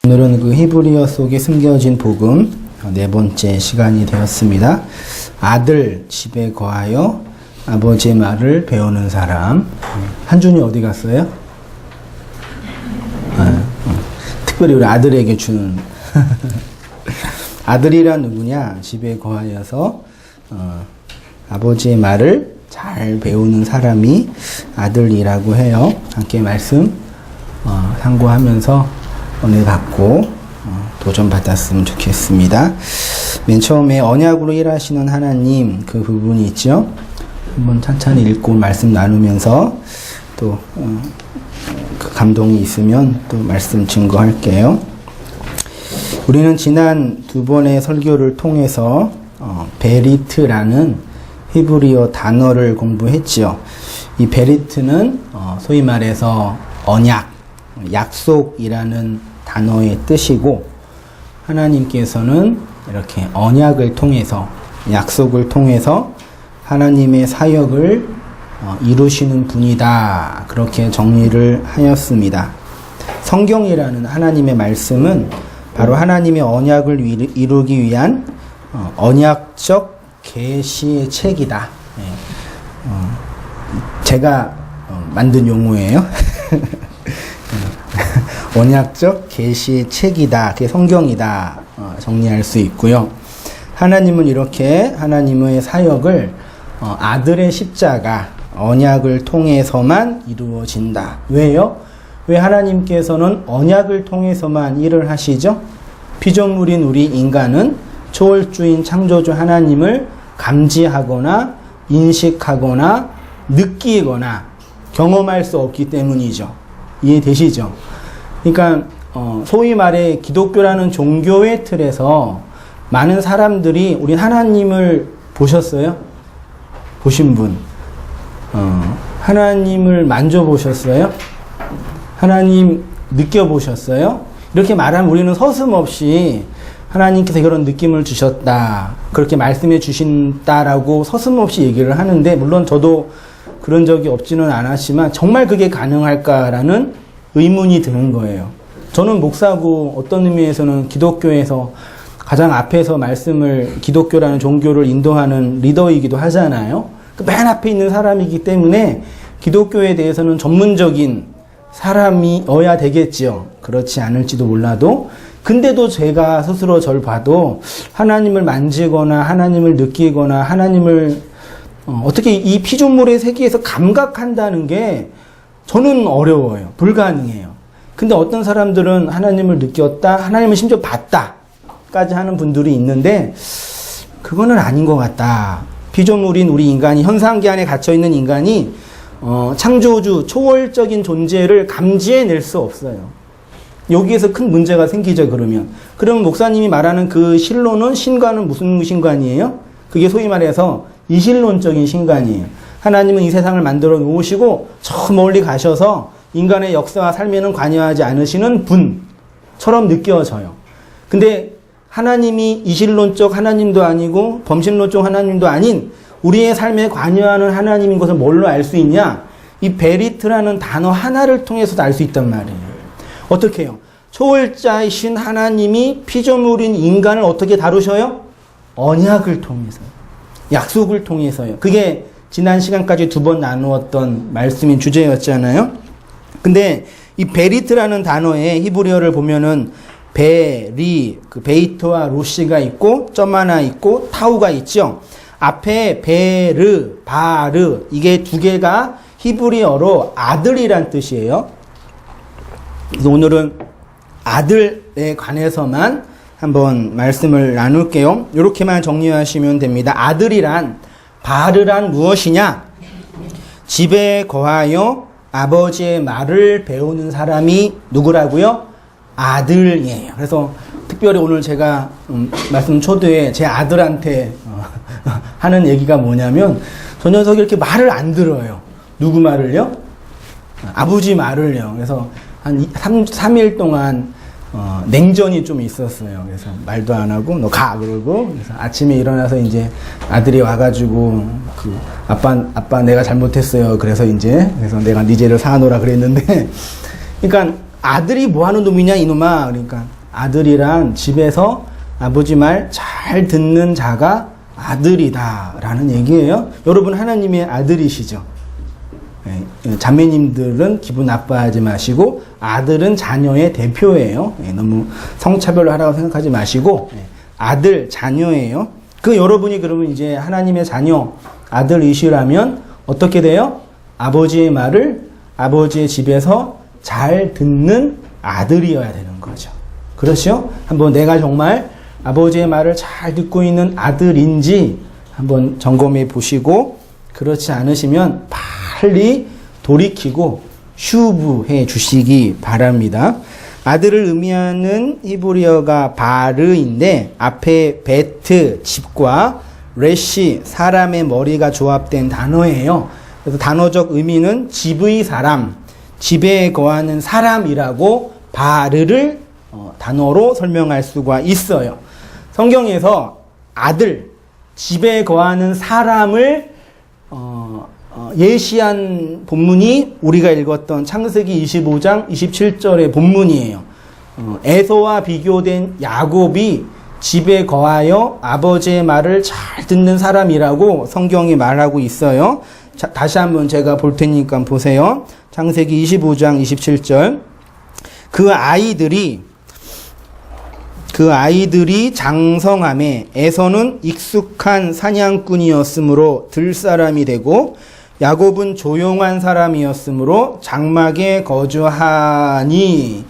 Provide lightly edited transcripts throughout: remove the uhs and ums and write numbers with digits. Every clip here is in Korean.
오늘은 그 히브리어 속에 숨겨진 복음 네 번째 시간이 되었습니다. 아들 집에 거하여 아버지의 말을 배우는 사람. 한준이 어디 갔어요? 특별히 우리 아들에게 주는 아들이란 누구냐? 집에 거하여서 아버지의 말을 잘 배우는 사람이 아들이라고 해요. 함께 말씀 상고하면서 은혜 받고 도전 받았으면 좋겠습니다. 맨 처음에 언약으로 일하시는 하나님 그 부분이 있죠. 한번 찬찬히 읽고 말씀 나누면서 또 그 감동이 있으면 또 말씀 증거할게요. 우리는 지난 두 번의 설교를 통해서 베리트라는 히브리어 단어를 공부했죠. 이 베리트는 소위 말해서 언약, 약속이라는 단어의 뜻이고, 하나님께서는 이렇게 언약을 통해서, 약속을 통해서 하나님의 사역을 이루시는 분이다. 그렇게 정리를 하였습니다. 성경이라는 하나님의 말씀은 바로 하나님의 언약을 이루기 위한 언약적 계시의 책이다. 제가 만든 용어예요. 언약적 계시의 책이다. 그게 성경이다. 정리할 수 있고요. 하나님은 이렇게 하나님의 사역을 아들의 십자가, 언약을 통해서만 이루어진다. 왜요? 왜 하나님께서는 언약을 통해서만 일을 하시죠? 피조물인 우리 인간은 초월주인 창조주 하나님을 감지하거나 인식하거나 느끼거나 경험할 수 없기 때문이죠. 이해되시죠? 그러니까 소위 말해 기독교라는 종교의 틀에서 많은 사람들이 우리 하나님을 보셨어요? 보신 분. 하나님을 만져보셨어요? 하나님 느껴보셨어요? 이렇게 말하면 우리는 서슴없이 하나님께서 그런 느낌을 주셨다, 그렇게 말씀해 주신다라고 서슴없이 얘기를 하는데, 물론 저도 그런 적이 없지는 않았지만 정말 그게 가능할까라는 의문이 드는 거예요. 저는 목사고 어떤 의미에서는 기독교에서 가장 앞에서 말씀을, 기독교라는 종교를 인도하는 리더이기도 하잖아요. 맨 앞에 있는 사람이기 때문에 기독교에 대해서는 전문적인 사람이어야 되겠지요. 그렇지 않을지도 몰라도. 근데도 제가 스스로 절 봐도 하나님을 만지거나 하나님을 느끼거나 하나님을 어떻게 이 피조물의 세계에서 감각한다는 게 저는 어려워요. 불가능해요. 근데 어떤 사람들은 하나님을 느꼈다, 하나님을 심지어 봤다까지 하는 분들이 있는데, 그거는 아닌 것 같다. 피조물인 우리 인간이, 현상계 안에 갇혀있는 인간이 창조주, 초월적인 존재를 감지해낼 수 없어요. 여기에서 큰 문제가 생기죠. 그러면 목사님이 말하는 그 신론은, 신관은 무슨 신관이에요? 그게 소위 말해서 이신론적인 신관이에요. 하나님은 이 세상을 만들어 놓으시고 저 멀리 가셔서 인간의 역사와 삶에는 관여하지 않으시는 분처럼 느껴져요. 근데 하나님이 이신론적 하나님도 아니고 범신론적 하나님도 아닌 우리의 삶에 관여하는 하나님인 것을 뭘로 알 수 있냐? 이 베리트라는 단어 하나를 통해서도 알 수 있단 말이에요. 어떻게 해요? 초월자이신 하나님이 피조물인 인간을 어떻게 다루셔요? 언약을 통해서, 약속을 통해서요. 그게 지난 시간까지 두 번 나누었던 말씀인 주제였잖아요. 근데 이 베리트라는 단어의 히브리어를 보면은 베리, 그 베이트와 로시가 있고 점 하나 있고 타우가 있죠. 앞에 베르, 바르, 이게 두 개가 히브리어로 아들이란 뜻이에요. 그래서 오늘은 아들에 관해서만 한번 말씀을 나눌게요. 이렇게만 정리하시면 됩니다. 아들이란, 바르란 무엇이냐? 집에 거하여 아버지의 말을 배우는 사람이 누구라고요? 아들이에요. 그래서 특별히 오늘 제가 말씀 초대에 제 아들한테 하는 얘기가 뭐냐면, 저 녀석이 이렇게 말을 안 들어요. 누구 말을요? 아버지 말을요. 그래서 한 3일 동안 냉전이 좀 있었어요. 그래서 말도 안 하고 너 가 그러고, 그래서 아침에 일어나서 이제 아들이 와가지고 아빠 내가 잘못했어요. 그래서 내가 네 죄를 사하노라 그랬는데, 그러니까 아들이 뭐 하는 놈이냐 이놈아. 그러니까 아들이란 집에서 아버지 말 잘 듣는 자가 아들이다 라는 얘기예요. 여러분 하나님의 아들이시죠. 자매님들은 기분 나빠하지 마시고 아들은 자녀의 대표예요. 너무 성차별로 하라고 생각하지 마시고 아들, 자녀예요. 그 여러분이 그러면 이제 하나님의 자녀, 아들이시라면 어떻게 돼요? 아버지의 말을 아버지의 집에서 잘 듣는 아들이어야 되는 거죠. 그렇죠? 한번 내가 정말 아버지의 말을 잘 듣고 있는 아들인지 한번 점검해 보시고, 그렇지 않으시면 빨리 돌이키고 휴부해 주시기 바랍니다. 아들을 의미하는 히브리어가 바르인데 앞에 베트, 집과 레시, 사람의 머리가 조합된 단어예요. 그래서 단어적 의미는 집의 사람, 집에 거하는 사람이라고 바르를 단어로 설명할 수가 있어요. 성경에서 아들, 집에 거하는 사람을 예시한 본문이 우리가 읽었던 창세기 25장 27절의 본문이에요. 에서와 비교된 야곱이 집에 거하여 아버지의 말을 잘 듣는 사람이라고 성경이 말하고 있어요. 자, 다시 한번 제가 볼 테니까 보세요. 창세기 25장 27절. 그 아이들이 장성함에 에서는 익숙한 사냥꾼이었으므로 들사람이 되고 야곱은 조용한 사람이었으므로 장막에 거주하니,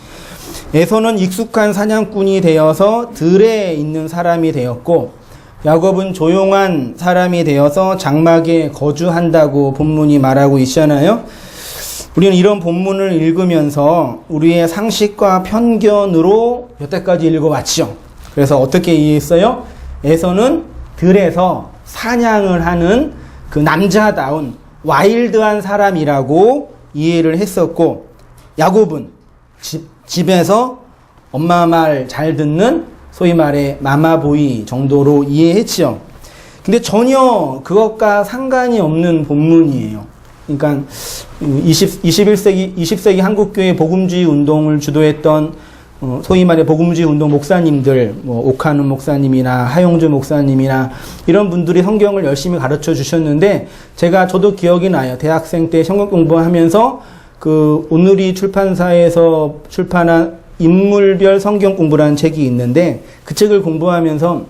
에서는 익숙한 사냥꾼이 되어서 들에 있는 사람이 되었고 야곱은 조용한 사람이 되어서 장막에 거주한다고 본문이 말하고 있잖아요. 우리는 이런 본문을 읽으면서 우리의 상식과 편견으로 여태까지 읽어왔죠. 그래서 어떻게 이해했어요? 에서는 들에서 사냥을 하는 그 남자다운 와일드한 사람이라고 이해를 했었고, 야곱은 집에서 엄마 말 잘 듣는 소위 말해 마마보이 정도로 이해했죠. 근데 전혀 그것과 상관이 없는 본문이에요. 그러니까 20세기 한국교회 복음주의 운동을 주도했던 소위 말해 복음주의 운동 목사님들, 오카는 목사님이나 하용주 목사님이나 이런 분들이 성경을 열심히 가르쳐 주셨는데, 저도 기억이 나요. 대학생 때 성경 공부하면서 그 오늘이 출판사에서 출판한 인물별 성경 공부라는 책이 있는데, 그 책을 공부하면서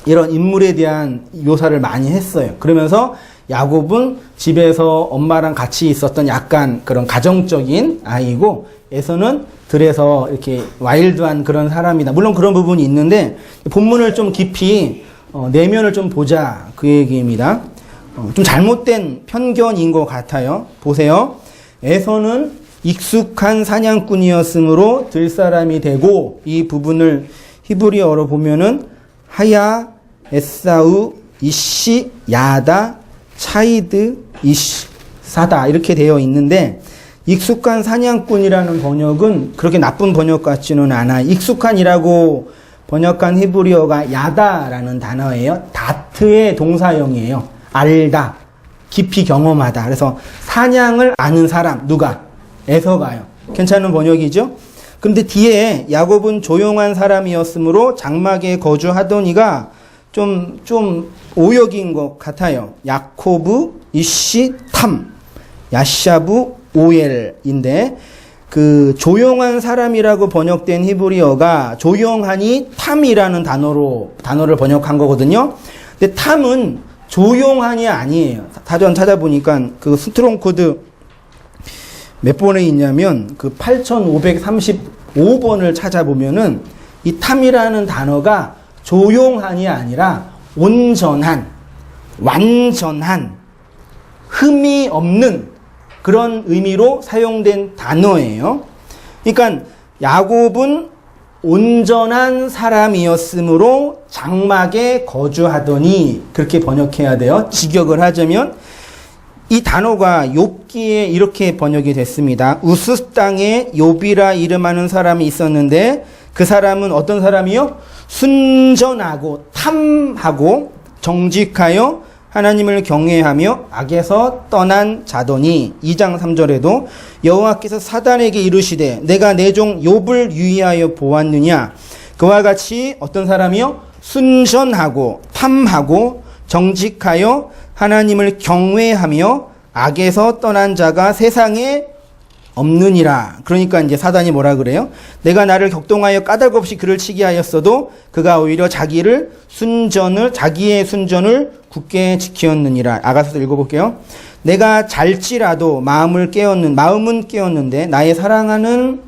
이런 인물에 대한 묘사를 많이 했어요. 그러면서 야곱은 집에서 엄마랑 같이 있었던 약간 그런 가정적인 아이고, 에서는 들에서 이렇게 와일드한 그런 사람이다. 물론 그런 부분이 있는데 본문을 좀 깊이 내면을 좀 보자, 그 얘기입니다. 좀 잘못된 편견인 것 같아요. 보세요. 에서는 익숙한 사냥꾼이었으므로 들사람이 되고, 이 부분을 히브리어로 보면은 하야 에사우 이시 야다 차이드 이시 사다 이렇게 되어 있는데, 익숙한 사냥꾼이라는 번역은 그렇게 나쁜 번역 같지는 않아요. 익숙한이라고 번역한 히브리어가 야다라는 단어예요. 다트의 동사형이에요. 알다, 깊이 경험하다. 그래서 사냥을 아는 사람, 누가? 에서가요. 괜찮은 번역이죠? 그런데 뒤에 야곱은 조용한 사람이었으므로 장막에 거주하더니가 좀 오역인 것 같아요. 야코브 이시 탐, 야샤부 오엘인데, 그 조용한 사람이라고 번역된 히브리어가 조용하니 탐이라는 단어를 번역한 거거든요. 근데 탐은 조용하니 아니에요. 사전 찾아보니까 그 스트롱 코드 몇 번에 있냐면 그 8535번을 찾아보면은 이 탐이라는 단어가 조용한이 아니라 온전한, 완전한, 흠이 없는 그런 의미로 사용된 단어예요. 그러니까 야곱은 온전한 사람이었으므로 장막에 거주하더니, 그렇게 번역해야 돼요. 직역을 하자면 이 단어가 욥기에 이렇게 번역이 됐습니다. 우스 땅에 욥이라 이름하는 사람이 있었는데 그 사람은 어떤 사람이요? 순전하고 탐하고 정직하여 하나님을 경외하며 악에서 떠난 자더니 2장 3절에도 여호와께서 사단에게 이르시되 내가 내 종 욥을 유의하여 보았느냐 그와 같이 어떤 사람이요? 순전하고 탐하고 정직하여 하나님을 경외하며 악에서 떠난 자가 세상에 없느니라. 그러니까 이제 사단이 뭐라 그래요? 내가 나를 격동하여 까닭없이 그를 치게 하였어도 그가 오히려 자기의 순전을 굳게 지켰느니라. 아가서서 읽어볼게요. 내가 잘지라도 마음은 깨었는데 나의 사랑하는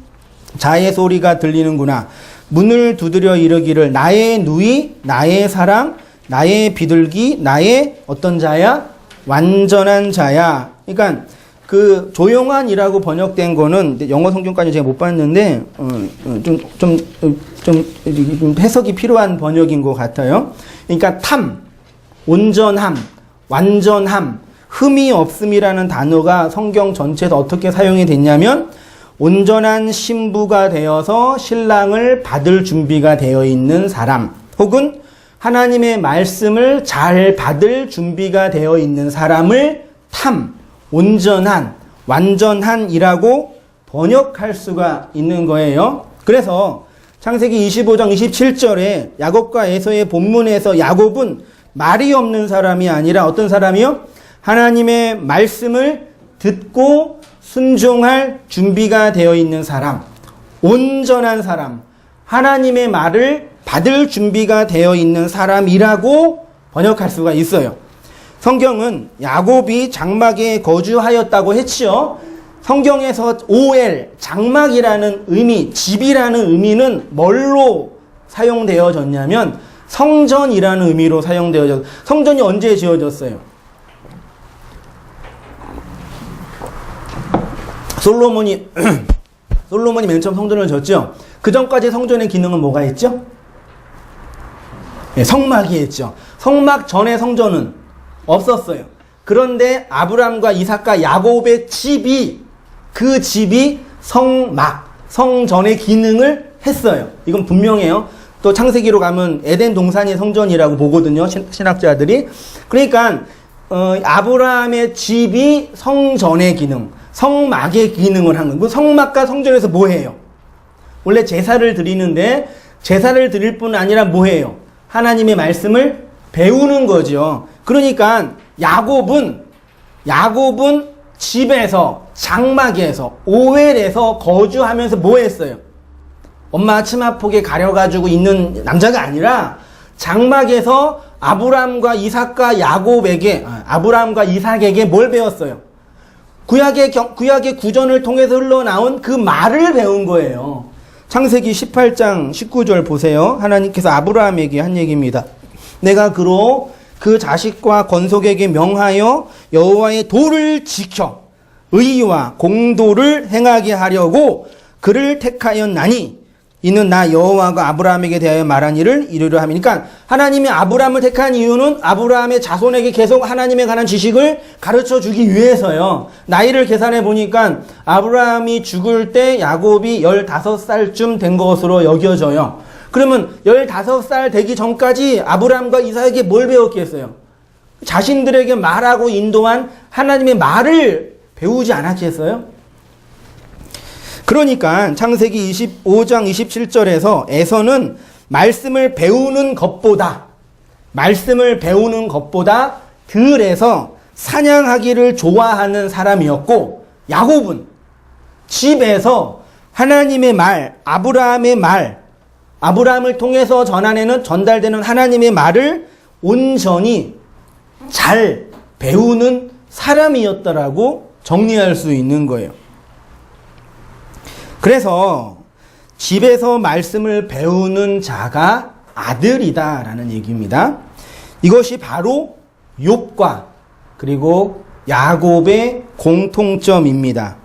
자의 소리가 들리는구나. 문을 두드려 이르기를 나의 누이, 나의 사랑, 나의 비둘기, 나의 어떤 자야? 완전한 자야. 그러니까 그 조용한이라고 번역된 거는 영어 성경까지 제가 못 봤는데 좀 해석이 필요한 번역인 것 같아요. 그러니까 탐, 온전함, 완전함, 흠이 없음이라는 단어가 성경 전체에서 어떻게 사용이 됐냐면 온전한 신부가 되어서 신랑을 받을 준비가 되어 있는 사람 혹은 하나님의 말씀을 잘 받을 준비가 되어 있는 사람을 탐, 온전한, 완전한이라고 번역할 수가 있는 거예요. 그래서 창세기 25장 27절에 야곱과 에서의 본문에서 야곱은 말이 없는 사람이 아니라 어떤 사람이요? 하나님의 말씀을 듣고 순종할 준비가 되어 있는 사람, 온전한 사람, 하나님의 말을 받을 준비가 되어 있는 사람이라고 번역할 수가 있어요. 성경은 야곱이 장막에 거주하였다고 했지요. 성경에서 OL, 장막이라는 의미, 집이라는 의미는 뭘로 사용되어졌냐면 성전이라는 의미로 사용되어졌어요. 성전이 언제 지어졌어요? 솔로몬이 맨 처음 성전을 졌죠. 그 전까지 성전의 기능은 뭐가 있죠? 네, 성막이 있죠. 성막 전에 성전은 없었어요. 그런데 아브람과 이삭과 야곱의 그 집이 성막, 성전의 기능을 했어요. 이건 분명해요. 또 창세기로 가면 에덴 동산이 성전이라고 보거든요. 신학자들이. 그러니까 아브라함의 집이 성전의 기능, 성막의 기능을 한 거예요. 성막과 성전에서 뭐 해요? 원래 제사를 드리는데 제사를 드릴 뿐 아니라 뭐 해요? 하나님의 말씀을 배우는 거죠. 그러니까 야곱은 집에서, 장막에서, 오웰에서 거주하면서 뭐 했어요? 엄마 치마폭에 가려가지고 있는 남자가 아니라 장막에서 아브람과 이삭에게 뭘 배웠어요? 구약의 구전을 통해서 흘러나온 그 말을 배운 거예요. 창세기 18장 19절 보세요. 하나님께서 아브라함에게 한 얘기입니다. 내가 그로 그 자식과 건속에게 명하여 여호와의 도를 지켜 의와 공도를 행하게 하려고 그를 택하였나니 이는 나 여호와가 아브라함에게 대하여 말한 일을 이루려 함이니까 그러니까 하나님이 아브라함을 택한 이유는 아브라함의 자손에게 계속 하나님에 관한 지식을 가르쳐 주기 위해서요. 나이를 계산해 보니까 아브라함이 죽을 때 야곱이 15살쯤 된 것으로 여겨져요. 그러면 15살 되기 전까지 아브라함과 이삭에게 뭘 배웠겠어요? 자신들에게 말하고 인도한 하나님의 말을 배우지 않았겠어요? 그러니까 창세기 25장 27절에서 에서는 말씀을 배우는 것보다 들에서 사냥하기를 좋아하는 사람이었고 야곱은 집에서 하나님의 말, 아브라함을 통해서 전달되는 하나님의 말을 온전히 잘 배우는 사람이었다라고 정리할 수 있는 거예요. 그래서 집에서 말씀을 배우는 자가 아들이다라는 얘기입니다. 이것이 바로 욥과 그리고 야곱의 공통점입니다.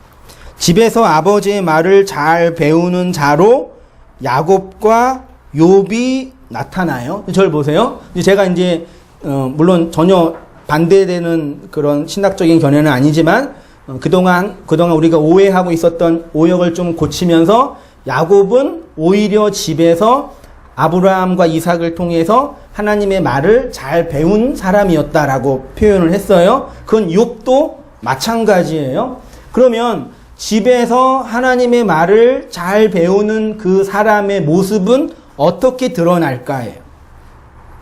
집에서 아버지의 말을 잘 배우는 자로 야곱과 욥이 나타나요. 저를 보세요. 제가 물론 전혀 반대되는 그런 신학적인 견해는 아니지만 그동안 우리가 오해하고 있었던 오역을 좀 고치면서 야곱은 오히려 집에서 아브라함과 이삭을 통해서 하나님의 말을 잘 배운 사람이었다라고 표현을 했어요. 그건 욥도 마찬가지예요. 그러면 집에서 하나님의 말을 잘 배우는 그 사람의 모습은 어떻게 드러날까요?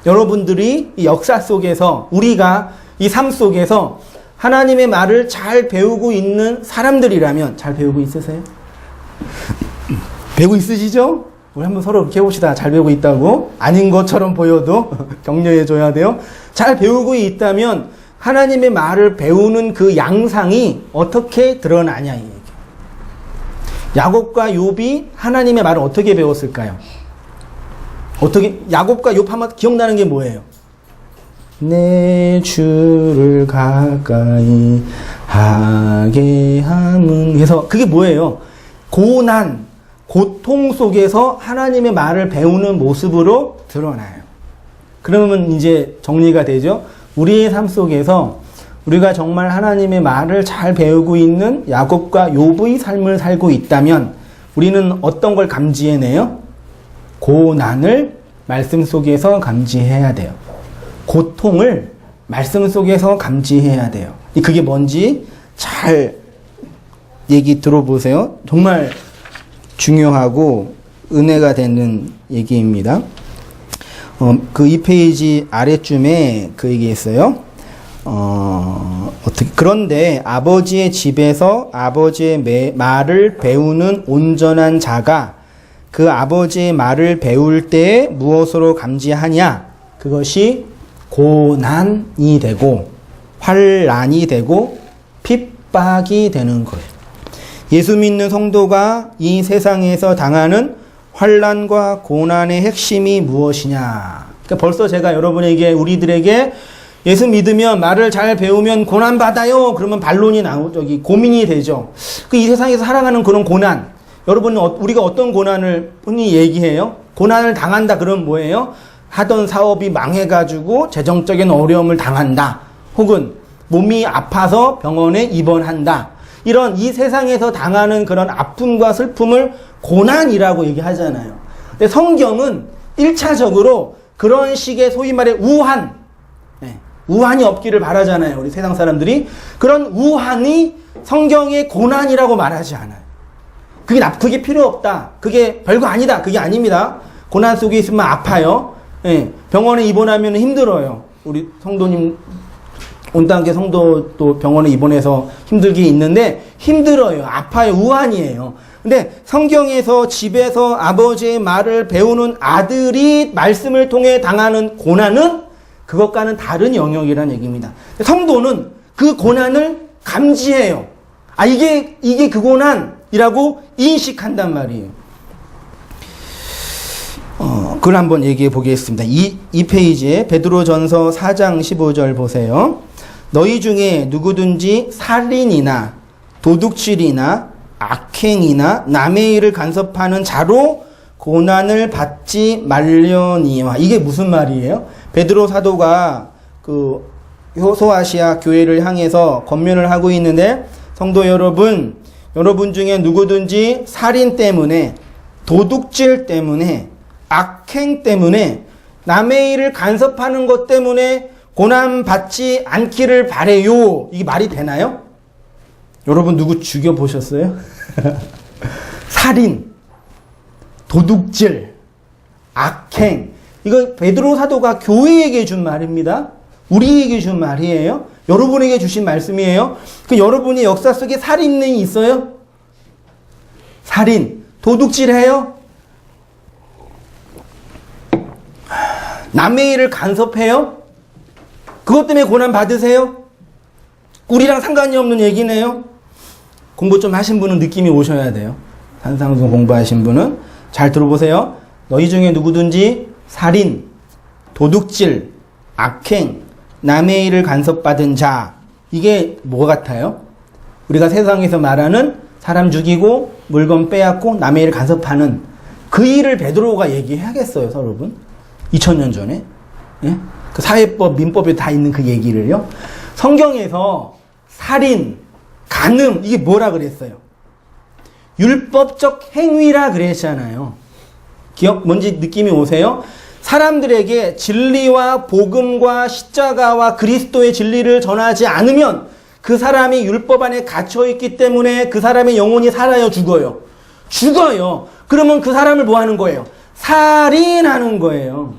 여러분들이 이 역사 속에서, 우리가 이 삶 속에서 하나님의 말을 잘 배우고 있는 사람들이라면, 잘 배우고 있으세요? 배우고 있으시죠? 우리 한번 서로 그렇게 해봅시다. 잘 배우고 있다고. 아닌 것처럼 보여도 격려해줘야 돼요. 잘 배우고 있다면 하나님의 말을 배우는 그 양상이 어떻게 드러나냐, 이 얘기. 야곱과 욥이 하나님의 말을 어떻게 배웠을까요? 어떻게, 야곱과 욥 하면 기억나는 게 뭐예요? 내 주를 가까이 하게 함은. 그래서 그게 뭐예요? 고난, 고통 속에서 하나님의 말을 배우는 모습으로 드러나요. 그러면 이제 정리가 되죠? 우리의 삶 속에서 우리가 정말 하나님의 말을 잘 배우고 있는 야곱과 욥의 삶을 살고 있다면 우리는 어떤 걸 감지해내요? 고난을 말씀 속에서 감지해야 돼요. 고통을 말씀 속에서 감지해야 돼요. 그게 뭔지 잘 얘기 들어보세요. 정말 중요하고 은혜가 되는 얘기입니다. 그 2페이지 아래쯤에 그 얘기했어요. 그런데 아버지의 집에서 아버지의 말을 배우는 온전한 자가 그 아버지의 말을 배울 때에 무엇으로 감지하냐? 그것이 고난이 되고 환난이 되고 핍박이 되는 거예요. 예수 믿는 성도가 이 세상에서 당하는 환난과 고난의 핵심이 무엇이냐? 그러니까 벌써 제가 여러분에게, 우리들에게 예수 믿으면, 말을 잘 배우면 고난 받아요. 그러면 반론이 고민이 되죠. 이 세상에서 살아가는 그런 고난, 여러분, 우리가 어떤 고난을 흔히 얘기해요? 고난을 당한다 그러면 뭐예요? 하던 사업이 망해가지고 재정적인 어려움을 당한다. 혹은 몸이 아파서 병원에 입원한다. 이런 이 세상에서 당하는 그런 아픔과 슬픔을 고난이라고 얘기하잖아요. 근데 성경은 1차적으로 그런 식의 소위 말해 우한이 없기를 바라잖아요. 우리 세상 사람들이. 그런 우한이 성경의 고난이라고 말하지 않아요. 그게 필요 없다. 그게 별거 아니다. 그게 아닙니다. 고난 속에 있으면 아파요. 병원에 입원하면 힘들어요. 우리 성도님, 온당계 성도도 병원에 입원해서 힘들게 있는데 힘들어요. 아파요. 우한이에요. 근데 성경에서 집에서 아버지의 말을 배우는 아들이 말씀을 통해 당하는 고난은 그것과는 다른 영역이라는 얘기입니다. 성도는 그 고난을 감지해요. 이게 그 고난이라고 인식한단 말이에요. 그걸 한번 얘기해 보겠습니다. 이 페이지에 베드로전서 4장 15절 보세요. 너희 중에 누구든지 살인이나 도둑질이나 악행이나 남의 일을 간섭하는 자로 고난을 받지 말려니와. 이게 무슨 말이에요? 베드로 사도가 그 소아시아 교회를 향해서 권면을 하고 있는데, 성도 여러분 중에 누구든지 살인 때문에, 도둑질 때문에, 악행 때문에, 남의 일을 간섭하는 것 때문에 고난 받지 않기를 바래요. 이게 말이 되나요? 여러분 누구 죽여보셨어요? 살인, 도둑질, 악행. 이거 베드로 사도가 교회에게 준 말입니다. 우리에게 준 말이에요. 여러분에게 주신 말씀이에요. 그 여러분의 역사 속에 살인이 있어요? 살인, 도둑질해요? 남의 일을 간섭해요? 그것 때문에 고난 받으세요? 우리랑 상관이 없는 얘기네요. 공부 좀 하신 분은 느낌이 오셔야 돼요. 산상수 공부하신 분은 잘 들어보세요. 너희 중에 누구든지 살인, 도둑질, 악행, 남의 일을 간섭받은 자. 이게 뭐 같아요? 우리가 세상에서 말하는 사람 죽이고 물건 빼앗고 남의 일을 간섭하는 그 일을 베드로가 얘기해야겠어요, 여러분? 2000년 전에. 예? 그 사회법, 민법에 다 있는 그 얘기를요. 성경에서 살인, 간음, 이게 뭐라 그랬어요? 율법적 행위라 그랬잖아요. 뭔지 느낌이 오세요? 사람들에게 진리와 복음과 십자가와 그리스도의 진리를 전하지 않으면 그 사람이 율법 안에 갇혀있기 때문에 그 사람의 영혼이 살아요, 죽어요? 죽어요. 그러면 그 사람을 뭐 하는 거예요? 살인하는 거예요.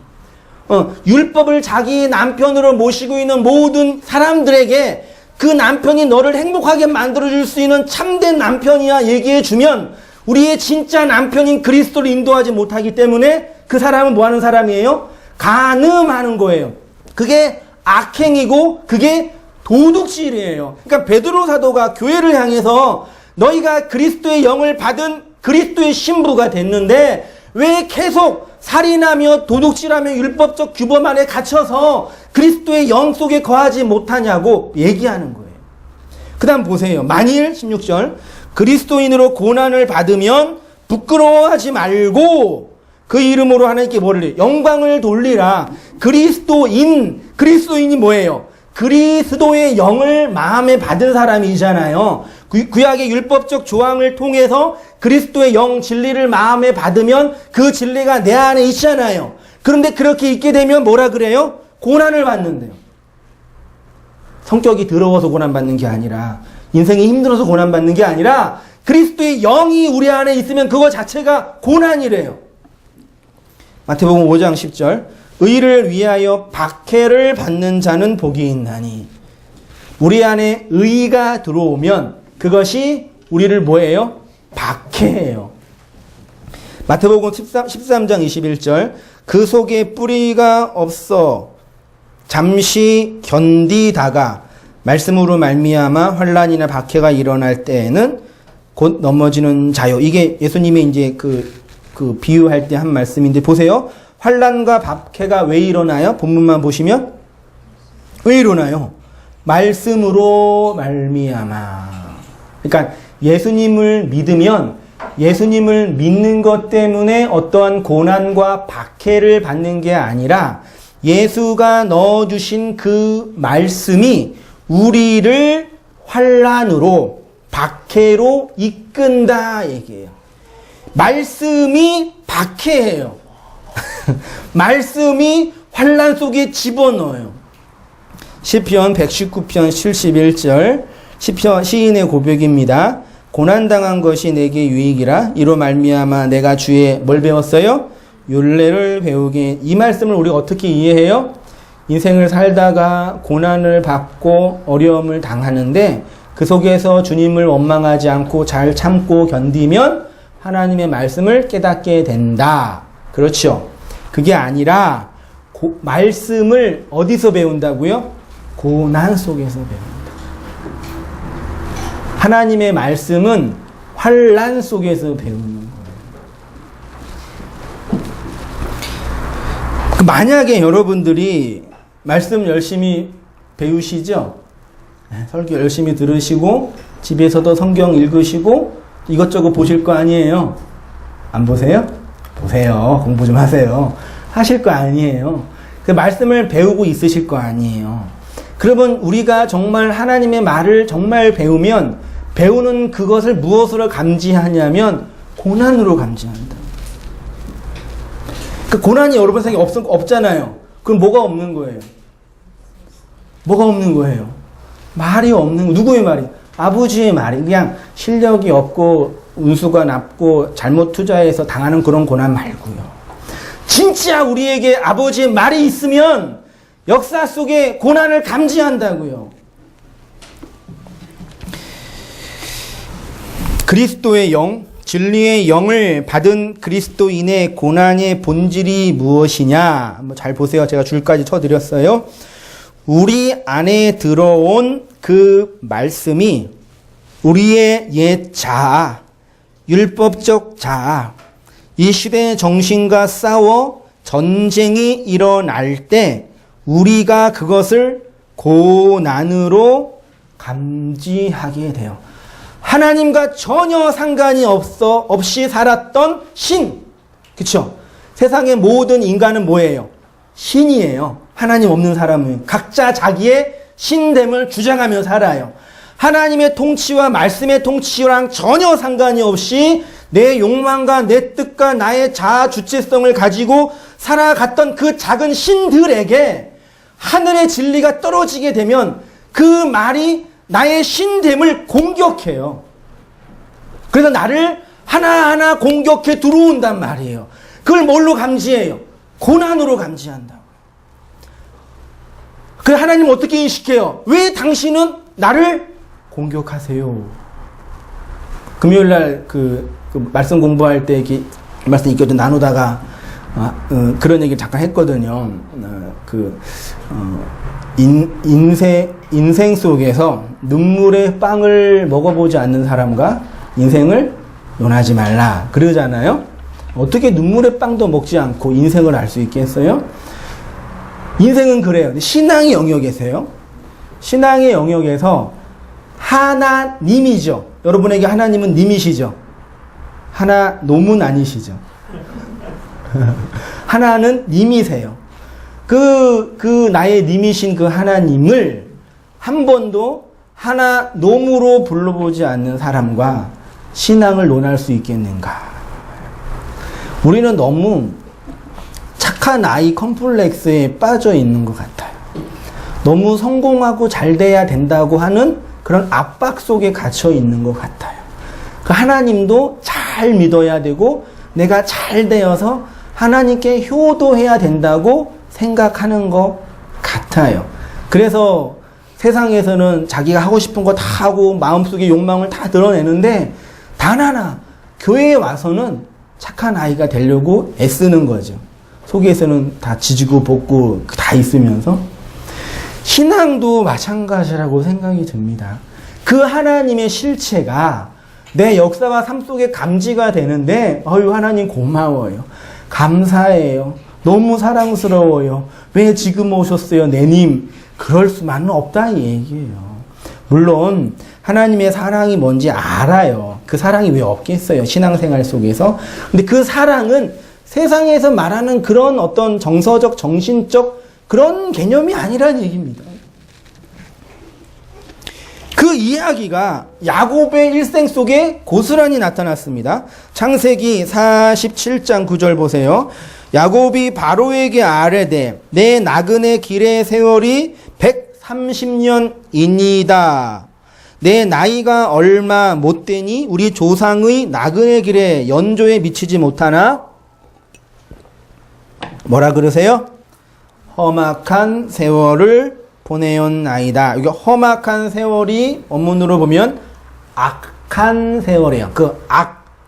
율법을 자기 남편으로 모시고 있는 모든 사람들에게 그 남편이 너를 행복하게 만들어줄 수 있는 참된 남편이야 얘기해주면 우리의 진짜 남편인 그리스도를 인도하지 못하기 때문에 그 사람은 뭐 하는 사람이에요? 간음하는 거예요. 그게 악행이고 그게 도둑질이에요. 그러니까 베드로 사도가 교회를 향해서 너희가 그리스도의 영을 받은 그리스도의 신부가 됐는데 왜 계속 살인하며 도둑질하며 율법적 규범 안에 갇혀서 그리스도의 영 속에 거하지 못하냐고 얘기하는 거예요. 그 다음 보세요. 만일 16절 그리스도인으로 고난을 받으면 부끄러워하지 말고 그 이름으로 하나님께 뭐를 영광을 돌리라. 그리스도인이 뭐예요? 그리스도의 영을 마음에 받은 사람이잖아요. 구약의 율법적 조항을 통해서 그리스도의 영 진리를 마음에 받으면 그 진리가 내 안에 있잖아요. 그런데 그렇게 있게 되면 뭐라 그래요? 고난을 받는데요. 성격이 더러워서 고난받는 게 아니라 인생이 힘들어서 고난받는 게 아니라 그리스도의 영이 우리 안에 있으면 그거 자체가 고난이래요. 마태복음 5장 10절 의를 위하여 박해를 받는 자는 복이 있나니 우리 안에 의가 들어오면 그것이 우리를 뭐예요? 박해예요. 마태복음 13장 21절 그 속에 뿌리가 없어 잠시 견디다가 말씀으로 말미암아 환난이나 박해가 일어날 때에는 곧 넘어지는 자요. 이게 예수님이 이제 그 비유할 때 한 말씀인데 보세요. 환난과 박해가 왜 일어나요? 본문만 보시면 왜 일어나요? 말씀으로 말미암아. 그러니까 예수님을 믿으면 예수님을 믿는 것 때문에 어떠한 고난과 박해를 받는 게 아니라 예수가 넣어주신 그 말씀이 우리를 환난으로 박해로 이끈다 얘기예요. 말씀이 박해예요. 말씀이 환난 속에 집어넣어요. 시편 119편 71절 시인의 고백입니다. 고난당한 것이 내게 유익이라 이로 말미암아 내가 주의 뭘 배웠어요? 율례를 배우게. 이 말씀을 우리가 어떻게 이해해요? 인생을 살다가 고난을 받고 어려움을 당하는데 그 속에서 주님을 원망하지 않고 잘 참고 견디면 하나님의 말씀을 깨닫게 된다. 그렇죠. 그게 아니라 말씀을 어디서 배운다고요? 고난 속에서 배운다. 하나님의 말씀은 환난 속에서 배우는 거예요. 만약에 여러분들이 말씀 열심히 배우시죠? 설교 열심히 들으시고 집에서도 성경 읽으시고 이것저것 보실 거 아니에요? 안 보세요? 보세요. 공부 좀 하세요. 하실 거 아니에요. 그 말씀을 배우고 있으실 거 아니에요. 그러면 우리가 정말 하나님의 말을 정말 배우면 배우는 그것을 무엇으로 감지하냐면 고난으로 감지한다. 그 고난이 여러분 생에 없잖아요. 그럼 뭐가 없는 거예요? 뭐가 없는 거예요? 말이 없는 거. 누구의 말이? 아버지의 말이. 그냥 실력이 없고 운수가 낮고 잘못 투자해서 당하는 그런 고난 말고요. 진짜 우리에게 아버지의 말이 있으면 역사 속에 고난을 감지한다고요. 그리스도의 영, 진리의 영을 받은 그리스도인의 고난의 본질이 무엇이냐? 한번 잘 보세요. 제가 줄까지 쳐드렸어요. 우리 안에 들어온 그 말씀이 우리의 옛 자아, 율법적 자아, 이 시대의 정신과 싸워 전쟁이 일어날 때 우리가 그것을 고난으로 감지하게 돼요. 하나님과 전혀 상관이 없이 살았던 신. 그쵸? 세상의 모든 인간은 뭐예요? 신이에요. 하나님 없는 사람은. 각자 자기의 신됨을 주장하며 살아요. 하나님의 통치와 말씀의 통치랑 전혀 상관이 없이 내 욕망과 내 뜻과 나의 자아 주체성을 가지고 살아갔던 그 작은 신들에게 하늘의 진리가 떨어지게 되면 그 말이 나의 신됨을 공격해요. 그래서 나를 하나하나 공격해 들어온단 말이에요. 그걸 뭘로 감지해요? 고난으로 감지한다고. 그래서 하나님 어떻게 인식해요? 왜 당신은 나를 공격하세요? 금요일날 그 말씀 공부할 때 말씀 읽어도 나누다가 그런 얘기를 잠깐 했거든요. 인생 속에서 눈물의 빵을 먹어보지 않는 사람과 인생을 논하지 말라 그러잖아요. 어떻게 눈물의 빵도 먹지 않고 인생을 알 수 있겠어요? 인생은 그래요. 신앙의 영역에서요. 신앙의 영역에서 하나님이죠. 여러분에게 하나님은 님이시죠. 하나 놈은 아니시죠. 하나는 님이세요. 그 나의 님이신 그 하나님을 한 번도 하나 놈으로 불러보지 않는 사람과 신앙을 논할 수 있겠는가? 우리는 너무 착한 아이 컴플렉스에 빠져 있는 것 같아요. 너무 성공하고 잘 돼야 된다고 하는 그런 압박 속에 갇혀 있는 것 같아요. 그 하나님도 잘 믿어야 되고 내가 잘 되어서 하나님께 효도해야 된다고 생각하는 것 같아요. 그래서 세상에서는 자기가 하고 싶은 거 다 하고 마음속의 욕망을 다 드러내는데 단 하나 교회에 와서는 착한 아이가 되려고 애쓰는 거죠. 속에서는 다 지지고 볶고 다 있으면서. 신앙도 마찬가지라고 생각이 듭니다. 그 하나님의 실체가 내 역사와 삶 속에 감지가 되는데 하나님 고마워요. 감사해요. 너무 사랑스러워요. 왜 지금 오셨어요, 내님? 그럴 수만은 없다 이 얘기예요. 물론 하나님의 사랑이 뭔지 알아요. 그 사랑이 왜 없겠어요, 신앙생활 속에서. 근데 그 사랑은 세상에서 말하는 그런 어떤 정서적, 정신적 그런 개념이 아니라는 얘기입니다. 그 이야기가 야곱의 일생 속에 고스란히 나타났습니다. 창세기 47장 9절 보세요. 야곱이 바로에게 아뢰되 내 나그네 길의 세월이 130년이니이다. 내 나이가 얼마 못되니 우리 조상의 나그네 길에 연조에 미치지 못하나? 뭐라 그러세요? 험악한 세월을 보내었나이다. 여기 험악한 세월이 원문으로 보면 악한 세월이에요. 그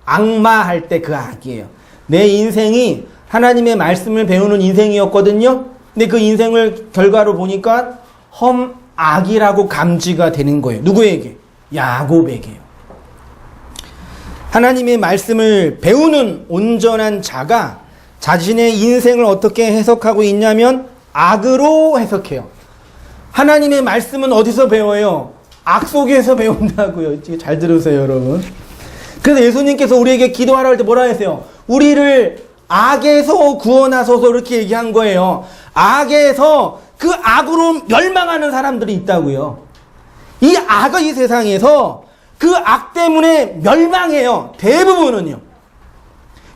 악마할 때 그 악이에요. 내 인생이 하나님의 말씀을 배우는 인생이었거든요. 근데 그 인생을 결과로 보니까 험악이라고 감지가 되는 거예요. 누구에게? 야곱에게요. 하나님의 말씀을 배우는 온전한 자가 자신의 인생을 어떻게 해석하고 있냐면 악으로 해석해요. 하나님의 말씀은 어디서 배워요? 악 속에서 배운다고요. 잘 들으세요, 여러분. 그래서 예수님께서 우리에게 기도하라 할 때 뭐라 했어요? 우리를 악에서 구원하소서 이렇게 얘기한 거예요. 악에서 그 악으로 멸망하는 사람들이 있다고요. 이 악의 이 세상에서 그 악 때문에 멸망해요. 대부분은요.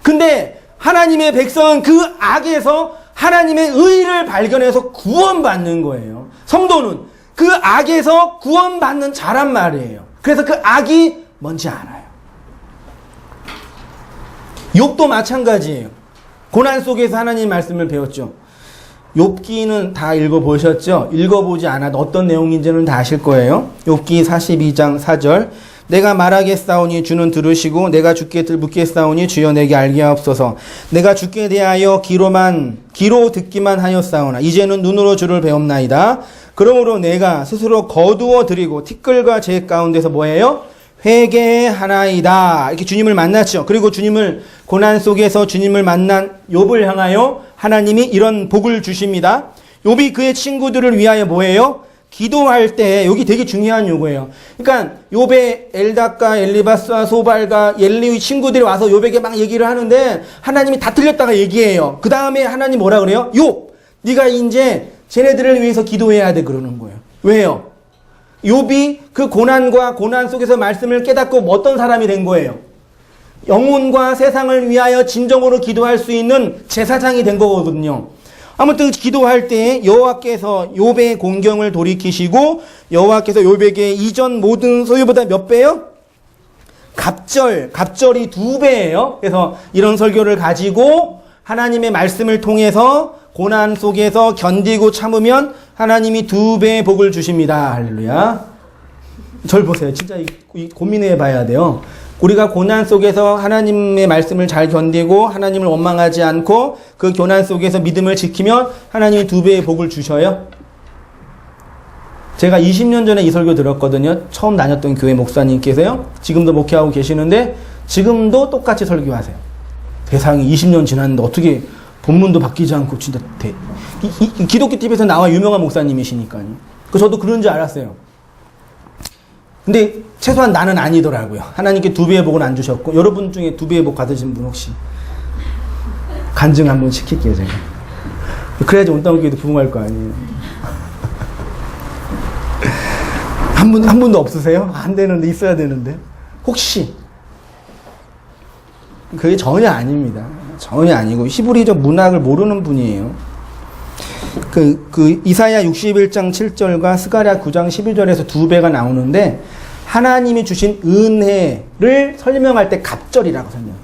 근데 하나님의 백성은 그 악에서 하나님의 의를 발견해서 구원받는 거예요. 성도는 그 악에서 구원받는 자란 말이에요. 그래서 그 악이 뭔지 알아요. 욥도 마찬가지예요. 고난 속에서 하나님 말씀을 배웠죠. 욥기는 다 읽어보셨죠? 읽어보지 않아도 어떤 내용인지는 다 아실 거예요. 욥기 42장 4절 내가 말하겠사오니 주는 들으시고 내가 주께 묻겠사오니 주여 내게 알게 하옵소서. 내가 주께 대하여 귀로 듣기만 하였사오나 이제는 눈으로 주를 배웁나이다. 그러므로 내가 스스로 거두어 드리고 티끌과 재 가운데서 뭐예요? 회개하나이다. 이렇게 주님을 만났죠. 그리고 주님을 고난 속에서 주님을 만난 욥을 향하여 하나님이 이런 복을 주십니다. 욥이 그의 친구들을 위하여 뭐예요? 기도할 때 여기 되게 중요한 요거예요. 그러니까 욥의 엘닷과 엘리바스와 소발과 엘리의 친구들이 와서 욥에게 막 얘기를 하는데 하나님이 다 틀렸다가 얘기해요. 그 다음에 하나님 뭐라 그래요? 욥, 네가 이제 쟤네들을 위해서 기도해야 돼 그러는 거예요. 왜요? 욥이 그 고난과 고난 속에서 말씀을 깨닫고 어떤 사람이 된 거예요? 영혼과 세상을 위하여 진정으로 기도할 수 있는 제사장이 된 거거든요. 아무튼 기도할 때 여호와께서 욥의 공경을 돌이키시고 여호와께서 욥에게 이전 모든 소유보다 몇 배요? 갑절이 2배예요. 그래서 이런 설교를 가지고 하나님의 말씀을 통해서 고난 속에서 견디고 참으면 하나님이 2배의 복을 주십니다. 할렐루야. 절 보세요. 진짜 고민해 봐야 돼요. 우리가 고난 속에서 하나님의 말씀을 잘 견디고 하나님을 원망하지 않고 그 고난 속에서 믿음을 지키면 하나님이 2배의 복을 주셔요. 제가 20년 전에 이 설교 들었거든요. 처음 다녔던 교회 목사님께서요. 지금도 목회하고 계시는데 지금도 똑같이 설교하세요. 세상이 20년 지났는데 어떻게 본문도 바뀌지 않고 진짜 기독교 TV에서 나와 유명한 목사님이시니까요. 저도 그런 줄 알았어요. 근데 최소한 나는 아니더라고요. 하나님께 2배의 복은 안 주셨고 여러분 중에 2배의 복 받으신 분 혹시 간증 한번 시킬게요. 제가 그래야지 온땅교회도 부흥할 거 아니에요. 한 분도 없으세요? 안 되는데 있어야 되는데 혹시 그게 전혀 아닙니다. 전혀 아니고 히브리적 문학을 모르는 분이에요. 이사야 61장 7절과 스가랴 9장 12절에서 2배가 나오는데 하나님이 주신 은혜를 설명할 때 갑절이라고 설명해요.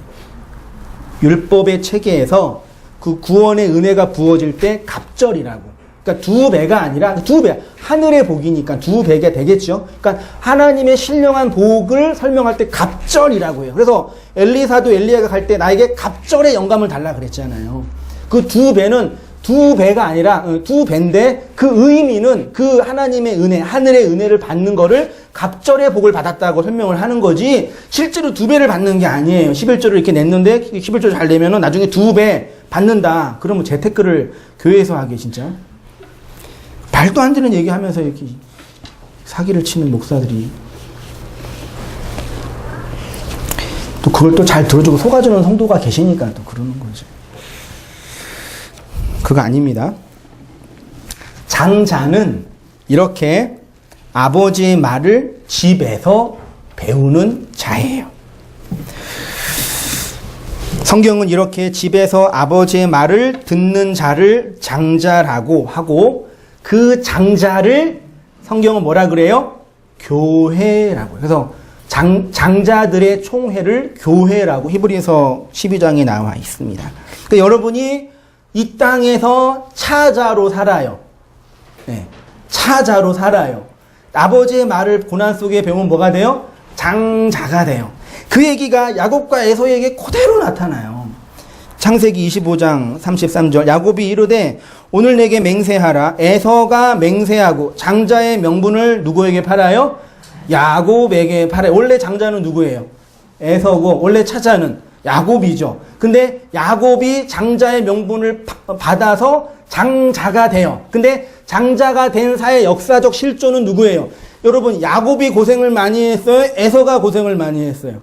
율법의 체계에서 그 구원의 은혜가 부어질 때 갑절이라고. 그러니까 2배가 아니라 2배. 하늘의 복이니까 2배가 되겠죠. 그러니까 하나님의 신령한 복을 설명할 때 갑절이라고 해요. 그래서 엘리사도 엘리야가 갈 때 나에게 갑절의 영감을 달라 그랬잖아요. 그 2배는 2배가 아니라 2배인데 그 의미는 그 하나님의 은혜, 하늘의 은혜를 받는 거를 갑절의 복을 받았다고 설명을 하는 거지 실제로 2배를 받는 게 아니에요. 11조를 이렇게 냈는데 11조 잘 내면은 나중에 2배 받는다. 그러면 재테크를 교회에서 하게 진짜. 말도 안 되는 얘기하면서 이렇게 사기를 치는 목사들이 또 그걸 또 잘 들어주고 속아주는 성도가 계시니까 또 그러는 거죠. 그거 아닙니다. 장자는 이렇게 아버지의 말을 집에서 배우는 자예요. 성경은 이렇게 집에서 아버지의 말을 듣는 자를 장자라고 하고 그 장자를 성경은 뭐라 그래요? 교회라고. 그래서 장자들의 총회를 교회라고 히브리서 12장에 나와 있습니다. 그러니까 여러분이 이 땅에서 차자로 살아요. 네, 차자로 살아요. 아버지의 말을 고난 속에 배우면 뭐가 돼요? 장자가 돼요. 그 얘기가 야곱과 에서에게 그대로 나타나요. 창세기 25장 33절 야곱이 이르되 오늘 내게 맹세하라. 에서가 맹세하고 장자의 명분을 누구에게 팔아요? 야곱에게 팔아요. 원래 장자는 누구예요? 에서고 원래 차자는 야곱이죠. 근데 야곱이 장자의 명분을 받아서 장자가 돼요. 근데 장자가 된 사의 역사적 실존은 누구예요? 여러분 야곱이 고생을 많이 했어요? 에서가 고생을 많이 했어요?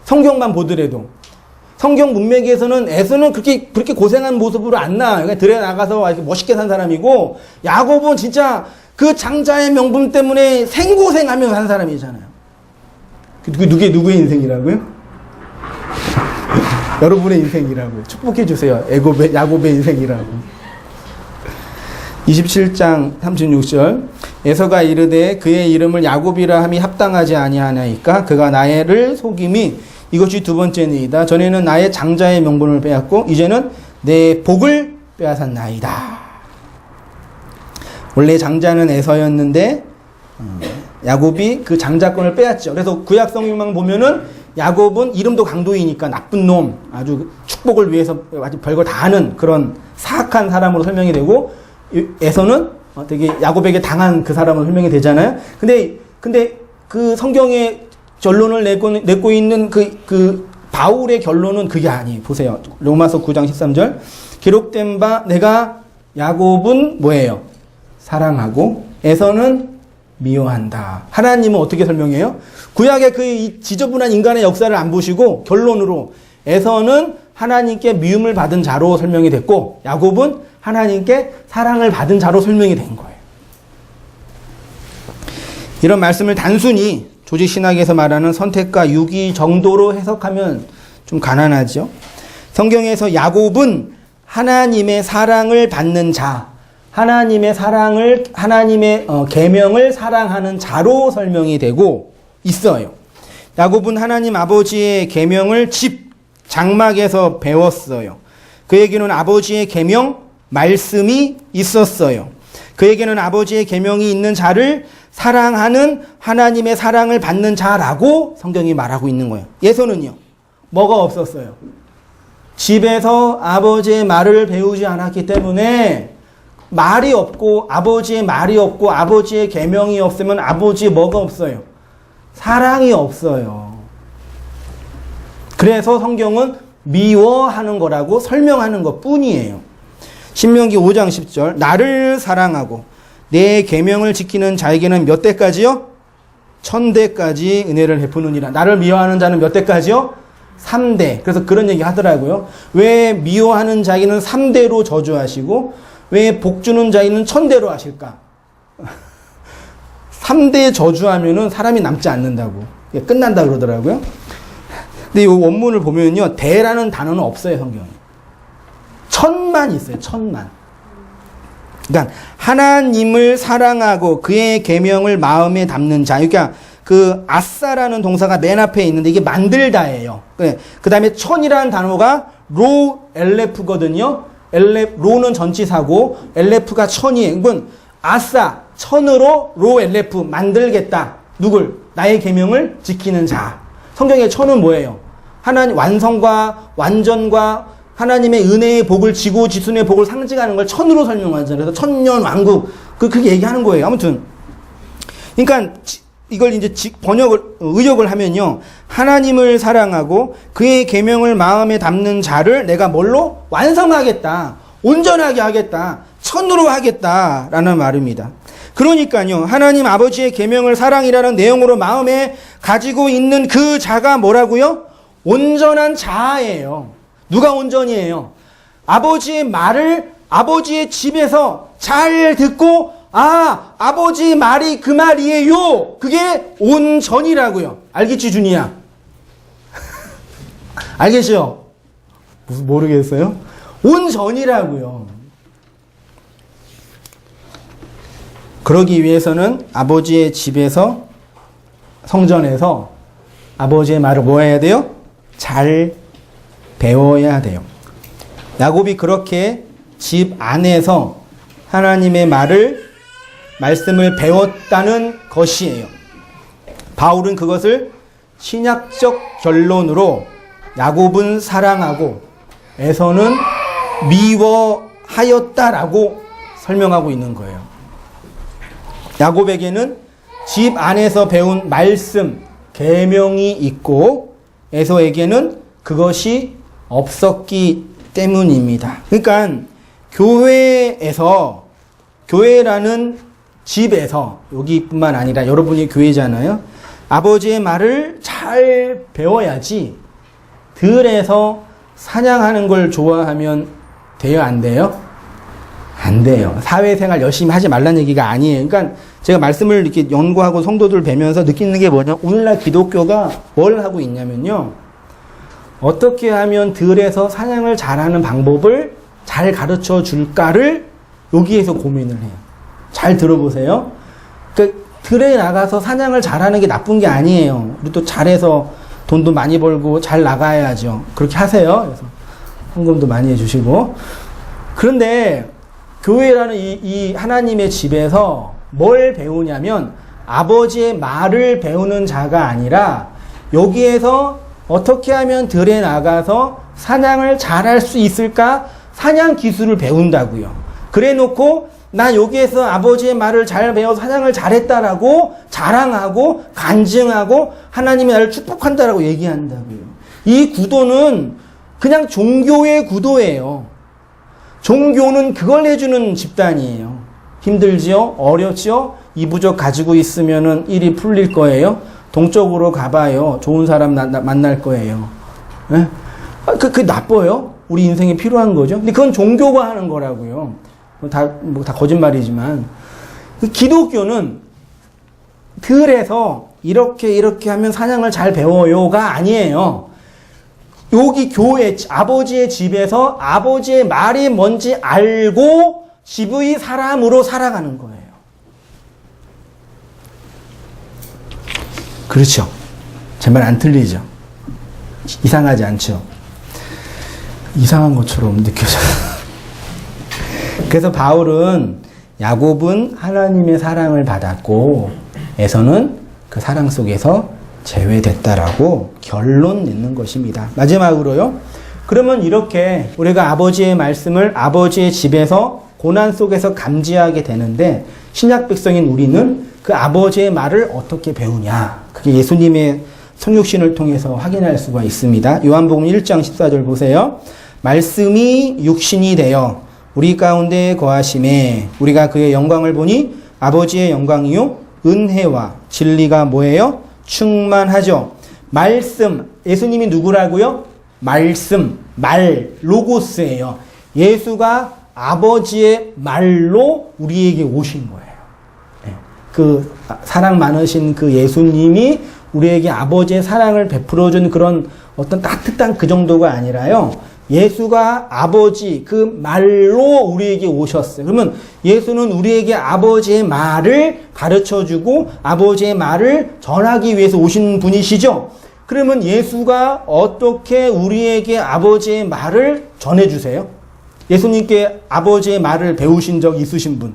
성경만 보더라도 성경 문맥에서는 에서는 그렇게 고생한 모습으로 안 나와요. 그러니까 들에 나가서 이렇게 멋있게 산 사람이고 야곱은 진짜 그 장자의 명분 때문에 생고생하면서 산 사람이잖아요. 누구의 인생이라고요? 여러분의 인생이라고요. 축복해 주세요. 야곱의 인생이라고. 27장 36절 에서가 이르되 그의 이름을 야곱이라 함이 합당하지 아니하나이까 그가 나를 속임이 이것이 2번째니이다. 전에는 나의 장자의 명분을 빼앗고 이제는 내 복을 빼앗았나이다. 원래 장자는 에서였는데 야곱이 그 장자권을 빼앗죠. 그래서 구약 성경만 보면은 야곱은 이름도 강도이니까 나쁜 놈, 아주 축복을 위해서 아주 별걸 다 하는 그런 사악한 사람으로 설명이 되고 에서는 되게 야곱에게 당한 그 사람으로 설명이 되잖아요. 근데 그 성경의 결론을 내고 있는 그 바울의 결론은 그게 아니에요. 보세요. 로마서 9장 13절 기록된 바 내가 야곱은 뭐예요? 사랑하고 에서는 미워한다. 하나님은 어떻게 설명해요? 구약의 그 지저분한 인간의 역사를 안 보시고 결론으로 에서는 하나님께 미움을 받은 자로 설명이 됐고 야곱은 하나님께 사랑을 받은 자로 설명이 된 거예요. 이런 말씀을 단순히 조직신학에서 말하는 선택과 유기 정도로 해석하면 좀 가난하죠. 성경에서 야곱은 하나님의 사랑을 받는 자, 하나님의 계명을 사랑하는 자로 설명이 되고 있어요. 야곱은 하나님 아버지의 계명을 집 장막에서 배웠어요. 그에게는 아버지의 계명 말씀이 있었어요. 그에게는 아버지의 계명이 있는 자를 사랑하는 하나님의 사랑을 받는 자라고 성경이 말하고 있는 거예요. 예서는요, 뭐가 없었어요? 집에서 아버지의 말을 배우지 않았기 때문에 말이 없고 아버지의 말이 없고 아버지의 계명이 없으면 아버지의 뭐가 없어요? 사랑이 없어요. 그래서 성경은 미워하는 거라고 설명하는 것 뿐이에요. 신명기 5장 10절 나를 사랑하고 내 계명을 지키는 자에게는 몇 대까지요? 1000대까지 은혜를 베푸느니라. 나를 미워하는 자는 몇 대까지요? 3대. 그래서 그런 얘기 하더라고요. 왜 미워하는 자에게는 3대로 저주하시고 왜 복주는 자에게는 1000대로 하실까? 3대 저주하면은 사람이 남지 않는다고. 끝난다 그러더라고요. 근데 이 원문을 보면요. 대라는 단어는 없어요, 성경에. 1000만 있어요, 1000만. 그러니까 하나님을 사랑하고 그의 계명을 마음에 담는 자. 그러니까 그 아싸라는 동사가 맨 앞에 있는데 이게 만들다예요. 그 다음에 천이라는 단어가 로 엘레프거든요. 로는 전치사고 엘레프가 천이에요. 그건 아싸 천으로 로 엘레프 만들겠다. 누굴? 나의 계명을 지키는 자. 성경의 천은 뭐예요? 하나님 완성과 완전과 하나님의 은혜의 복을 지고 지순의 복을 상징하는 걸 천으로 설명하잖아요. 그래서 천년 왕국 그렇게 얘기하는 거예요. 아무튼 그러니까 이걸 이제 의역을 하면요. 하나님을 사랑하고 그의 계명을 마음에 담는 자를 내가 뭘로? 완성하겠다. 온전하게 하겠다. 천으로 하겠다라는 말입니다. 그러니까요. 하나님 아버지의 계명을 사랑이라는 내용으로 마음에 가지고 있는 그 자가 뭐라고요? 온전한 자예요. 누가 온전이에요? 아버지의 말을 아버지의 집에서 잘 듣고 아버지 말이 그 말이에요. 그게 온전이라고요. 알겠지, 준이야? 알겠죠? 모르겠어요? 온전이라고요. 그러기 위해서는 아버지의 집에서 성전에서 아버지의 말을 뭐 해야 돼요? 잘 배워야 돼요. 야곱이 그렇게 집 안에서 하나님의 말씀을 배웠다는 것이에요. 바울은 그것을 신약적 결론으로 야곱은 사랑하고 에서는 미워하였다라고 설명하고 있는 거예요. 야곱에게는 집 안에서 배운 말씀, 계명이 있고 에서에게는 그것이 없었기 때문입니다. 그러니까 교회라는 집에서 여기뿐만 아니라 여러분이 교회잖아요. 아버지의 말을 잘 배워야지 들에서 사냥하는 걸 좋아하면 돼요? 안 돼요? 안 돼요. 사회생활 열심히 하지 말라는 얘기가 아니에요. 그러니까 제가 말씀을 이렇게 연구하고 성도들 뵈면서 느끼는 게 뭐냐? 오늘날 기독교가 뭘 하고 있냐면요. 어떻게 하면 들에서 사냥을 잘하는 방법을 잘 가르쳐 줄까를 여기에서 고민을 해요. 잘 들어보세요. 그러니까 들에 나가서 사냥을 잘하는 게 나쁜 게 아니에요. 우리 또 잘해서 돈도 많이 벌고 잘 나가야죠. 그렇게 하세요. 그래서 헌금도 많이 해주시고. 그런데 교회라는 이 하나님의 집에서 뭘 배우냐면 아버지의 말을 배우는 자가 아니라 여기에서 어떻게 하면 들에 나가서 사냥을 잘할 수 있을까? 사냥 기술을 배운다고요. 그래 놓고 나 여기에서 아버지의 말을 잘 배워서 사냥을 잘했다라고 자랑하고 간증하고 하나님이 나를 축복한다라고 얘기한다고요. 이 구도는 그냥 종교의 구도예요. 종교는 그걸 해주는 집단이에요. 힘들지요? 어렵지요? 이 부족 가지고 있으면은 일이 풀릴 거예요. 동쪽으로 가봐요. 좋은 사람 만날 거예요. 네? 그게 나빠요? 우리 인생에 필요한 거죠. 근데 그건 종교가 하는 거라고요. 다 거짓말이지만. 기독교는 들에서 이렇게 하면 사냥을 잘 배워요가 아니에요. 여기 교회, 아버지의 집에서 아버지의 말이 뭔지 알고 집의 사람으로 살아가는 거예요. 그렇죠. 제 말 안 틀리죠. 이상하지 않죠. 이상한 것처럼 느껴져요. 그래서 바울은 야곱은 하나님의 사랑을 받았고 에서는 그 사랑 속에서 제외됐다라고 결론 내는 것입니다. 마지막으로요. 그러면 이렇게 우리가 아버지의 말씀을 아버지의 집에서 고난 속에서 감지하게 되는데 신약 백성인 우리는 그 아버지의 말을 어떻게 배우냐. 그게 예수님의 성육신을 통해서 확인할 수가 있습니다. 요한복음 1장 14절 보세요. 말씀이 육신이 되어 우리 가운데 거하심에 우리가 그의 영광을 보니 아버지의 영광이요 은혜와 진리가 뭐예요? 충만하죠. 말씀, 예수님이 누구라고요? 말씀, 말, 로고스예요. 예수가 아버지의 말로 우리에게 오신 거예요. 그 사랑 많으신 그 예수님이 우리에게 아버지의 사랑을 베풀어준 그런 어떤 따뜻한 그 정도가 아니라요. 예수가 아버지 그 말로 우리에게 오셨어요. 그러면 예수는 우리에게 아버지의 말을 가르쳐주고 아버지의 말을 전하기 위해서 오신 분이시죠. 그러면 예수가 어떻게 우리에게 아버지의 말을 전해주세요? 예수님께 아버지의 말을 배우신 적 있으신 분?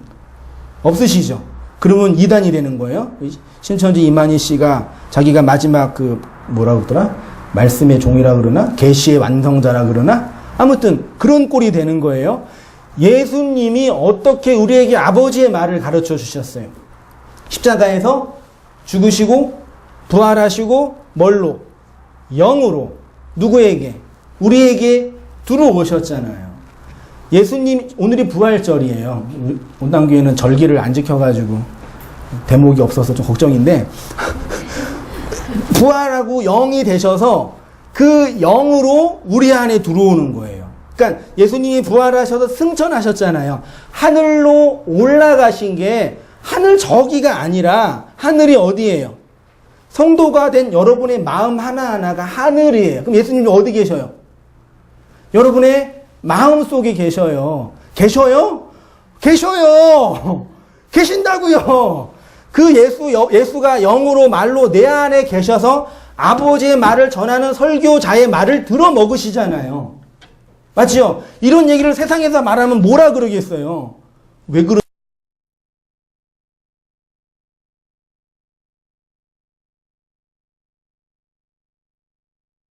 없으시죠? 그러면 이단이 되는 거예요. 신천지 이만희 씨가 자기가 마지막 그 뭐라고 그러더라? 말씀의 종이라 그러나? 계시의 완성자라 그러나? 아무튼 그런 꼴이 되는 거예요. 예수님이 어떻게 우리에게 아버지의 말을 가르쳐 주셨어요? 십자가에서 죽으시고 부활하시고 뭘로? 영으로. 누구에게? 우리에게 들어오셨잖아요. 예수님 오늘이 부활절이에요. 온당교회는 절기를 안 지켜가지고 대목이 없어서 좀 걱정인데 부활하고 영이 되셔서 그 영으로 우리 안에 들어오는 거예요. 그러니까 예수님이 부활하셔서 승천하셨잖아요. 하늘로 올라가신 게 하늘 저기가 아니라 하늘이 어디예요? 성도가 된 여러분의 마음 하나하나가 하늘이에요. 그럼 예수님이 어디 계셔요? 여러분의 마음 속에 계셔요. 계셔요? 계셔요. 계신다고요. 그 예수가 영으로 말로 내 안에 계셔서 아버지의 말을 전하는 설교자의 말을 들어 먹으시잖아요. 맞죠? 이런 얘기를 세상에서 말하면 뭐라 그러겠어요? 왜 그러